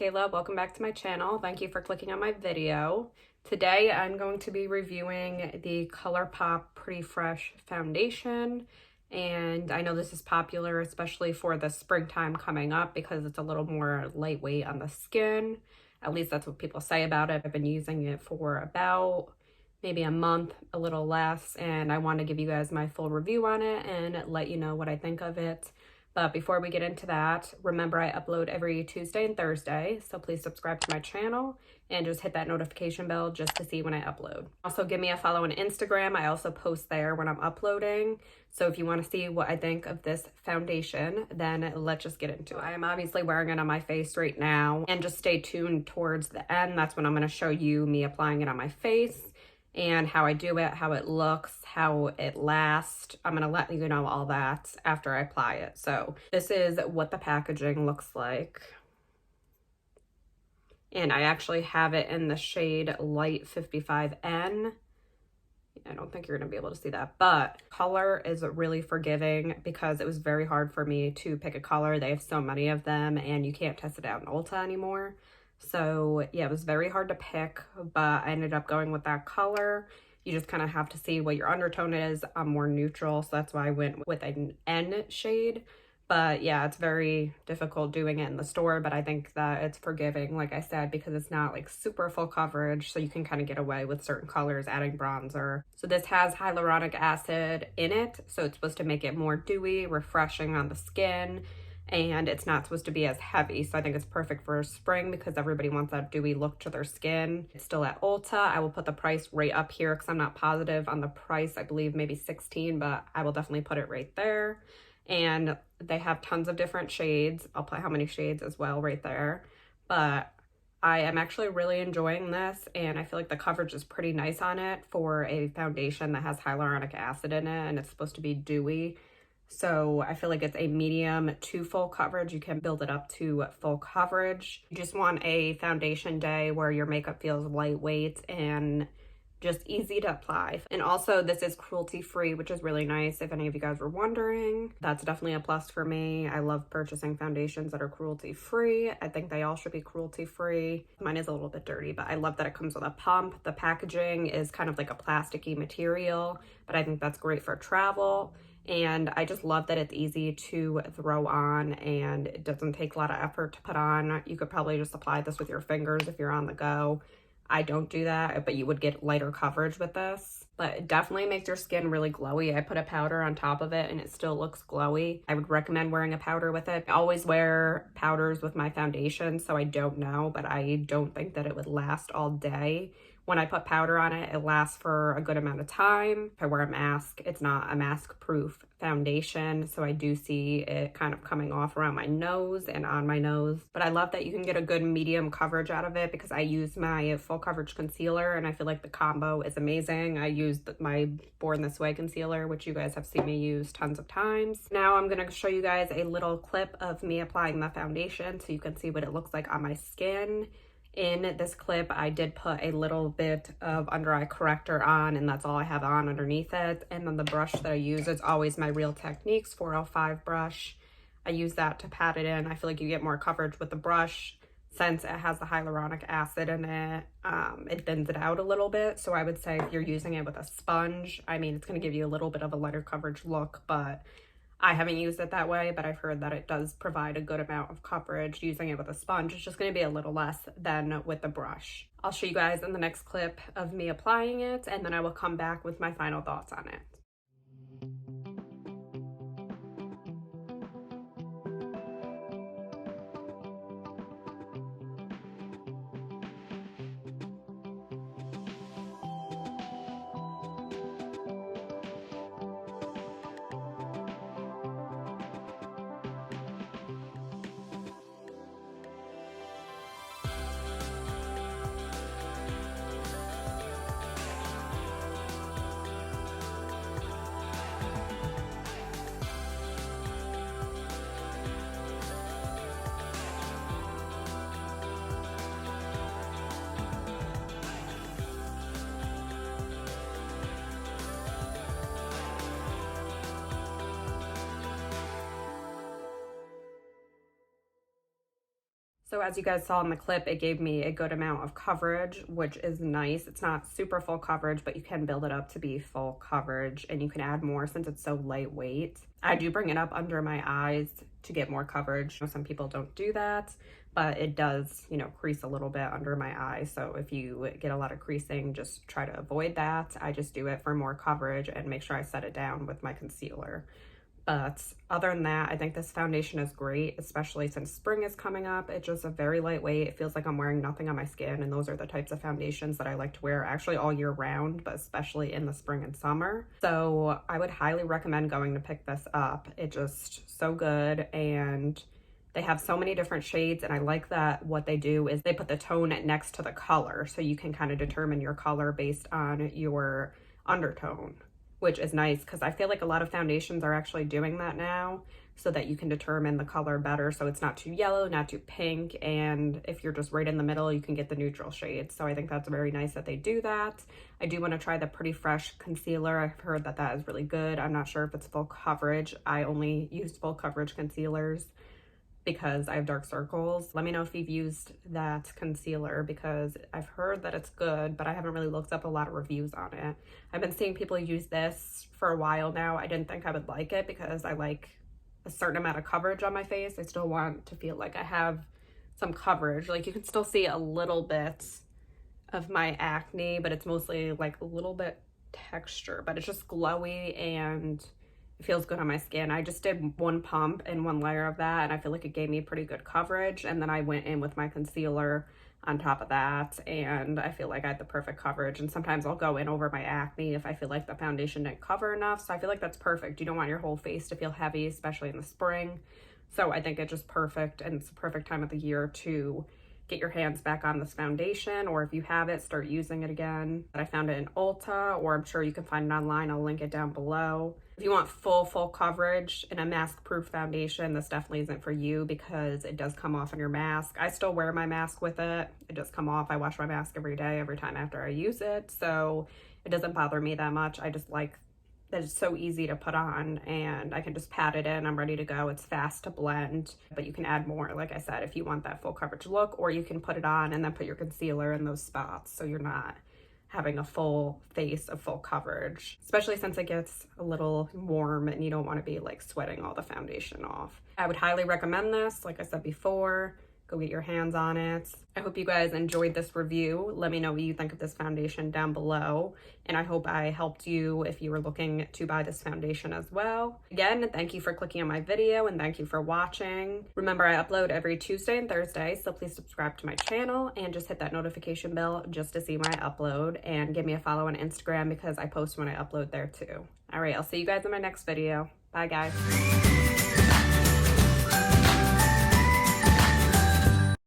Kayla. Welcome back to my channel. Thank you for clicking on my video. Today I'm going to be reviewing the Colourpop Pretty Fresh Foundation. And I know this is popular, especially for the springtime coming up because it's a little more lightweight on the skin. At least that's what people say about it. I've been using it for about maybe a month, a little less, and I want to give you guys my full review on it and let you know what I think of it. But before we get into that, remember I upload every Tuesday and Thursday, so please subscribe to my channel and just hit that notification bell just to see when I upload. Also, give me a follow on Instagram. I also post there when I'm uploading. So if you want to see what I think of this foundation, then let's just get into it. I am obviously wearing it on my face right now, and just stay tuned towards the end. That's when I'm going to show you me applying it on my face and how I do it, how it looks, how it lasts. I'm gonna let you know all that after I apply it. So this is what the packaging looks like. And I actually have it in the shade Light 55N. I don't think you're gonna be able to see that, but color is really forgiving because it was very hard for me to pick a color. They have so many of them and you can't test it out in Ulta anymore. So yeah, it was very hard to pick, but I ended up going with that color. You just kind of have to see what your undertone is. I'm more neutral, so that's why I went with an N shade. But yeah, it's very difficult doing it in the store, but I think that it's forgiving, like I said, because it's not like super full coverage, so you can kind of get away with certain colors adding bronzer. So this has hyaluronic acid in it, so it's supposed to make it more dewy, refreshing on the skin. And it's not supposed to be as heavy, so I think it's perfect for spring because everybody wants that dewy look to their skin. It's still at Ulta. I will put the price right up here because I'm not positive on the price. I believe maybe $16, but I will definitely put it right there. And they have tons of different shades. I'll put how many shades as well right there. But I am actually really enjoying this, and I feel like the coverage is pretty nice on it for a foundation that has hyaluronic acid in it, and it's supposed to be dewy. So I feel like it's a medium to full coverage. You can build it up to full coverage. You just want a foundation day where your makeup feels lightweight and just easy to apply. And also this is cruelty free, which is really nice if any of you guys were wondering. That's definitely a plus for me. I love purchasing foundations that are cruelty free. I think they all should be cruelty free. Mine is a little bit dirty, but I love that it comes with a pump. The packaging is kind of like a plasticky material, but I think that's great for travel. And I just love that it's easy to throw on and it doesn't take a lot of effort to put on. You could probably just apply this with your fingers if you're on the go. I don't do that, but you would get lighter coverage with this. But it definitely makes your skin really glowy. I put a powder on top of it and it still looks glowy. I would recommend wearing a powder with it. I always wear powders with my foundation, so I don't know, but I don't think that it would last all day. When I put powder on it, it lasts for a good amount of time. If I wear a mask, it's not a mask-proof foundation, so I do see it kind of coming off around my nose and on my nose. But I love that you can get a good medium coverage out of it because I use my full coverage concealer and I feel like the combo is amazing. I used my Born This Way concealer, which you guys have seen me use tons of times. Now I'm gonna show you guys a little clip of me applying the foundation so you can see what it looks like on my skin. In this clip, I did put a little bit of under eye corrector on, and that's all I have on underneath it. And then the brush that I use is always my Real Techniques 405 brush. I use that to pat it in. I feel like you get more coverage with the brush since it has the hyaluronic acid in it. It thins it out a little bit. So I would say if you're using it with a sponge, I mean, it's going to give you a little bit of a lighter coverage look, but I haven't used it that way, but I've heard that it does provide a good amount of coverage. Using it with a sponge, it's just going to be a little less than with the brush. I'll show you guys in the next clip of me applying it, and then I will come back with my final thoughts on it. So as you guys saw in the clip, it gave me a good amount of coverage, which is nice. It's not super full coverage, but you can build it up to be full coverage, and you can add more since it's so lightweight. I do bring it up under my eyes to get more coverage. Some people don't do that, but it does, you know, crease a little bit under my eye. So if you get a lot of creasing, just try to avoid that. I just do it for more coverage and make sure I set it down with my concealer. But other than that, I think this foundation is great, especially since spring is coming up. It's just a very lightweight. It feels like I'm wearing nothing on my skin, and those are the types of foundations that I like to wear actually all year round, but especially in the spring and summer. So I would highly recommend going to pick this up. It's just so good, and they have so many different shades, and I like that what they do is they put the tone next to the color, so you can kind of determine your color based on your undertone, which is nice because I feel like a lot of foundations are actually doing that now so that you can determine the color better. So it's not too yellow, not too pink. And if you're just right in the middle, you can get the neutral shades. So I think that's very nice that they do that. I do want to try the Pretty Fresh concealer. I've heard that that is really good. I'm not sure if it's full coverage. I only use full coverage concealers because I have dark circles. Let me know if you've used that concealer because I've heard that it's good, but I haven't really looked up a lot of reviews on it. I've been seeing people use this for a while now. I didn't think I would like it because I like a certain amount of coverage on my face. I still want to feel like I have some coverage. Like you can still see a little bit of my acne, but it's mostly like a little bit texture, but it's just glowy and it feels good on my skin. I just did one pump and one layer of that, and I feel like it gave me pretty good coverage. And then I went in with my concealer on top of that, and I feel like I had the perfect coverage. And sometimes I'll go in over my acne if I feel like the foundation didn't cover enough. So I feel like that's perfect. You don't want your whole face to feel heavy, especially in the spring. So I think it's just perfect, and it's the perfect time of the year to get your hands back on this foundation, or if you have it, start using it again. I found it in Ulta, or I'm sure you can find it online. I'll link it down below. If you want full coverage in a mask-proof foundation, this definitely isn't for you because it does come off on your mask. I still wear my mask with it. It does come off. I wash my mask every day, every time after I use it. So it doesn't bother me that much. I just like that it's so easy to put on, and I can just pat it in. I'm ready to go. It's fast to blend, but you can add more, like I said, if you want that full coverage look, or you can put it on and then put your concealer in those spots so you're not having a full face of full coverage, especially since it gets a little warm and you don't want to be like sweating all the foundation off. I would highly recommend this. Like I said before, go get your hands on it. I hope you guys enjoyed this review. Let me know what you think of this foundation down below. And I hope I helped you if you were looking to buy this foundation as well. Again, thank you for clicking on my video and thank you for watching. Remember, I upload every Tuesday and Thursday, so please subscribe to my channel and just hit that notification bell just to see when I upload, and give me a follow on Instagram because I post when I upload there too. All right, I'll see you guys in my next video. Bye guys.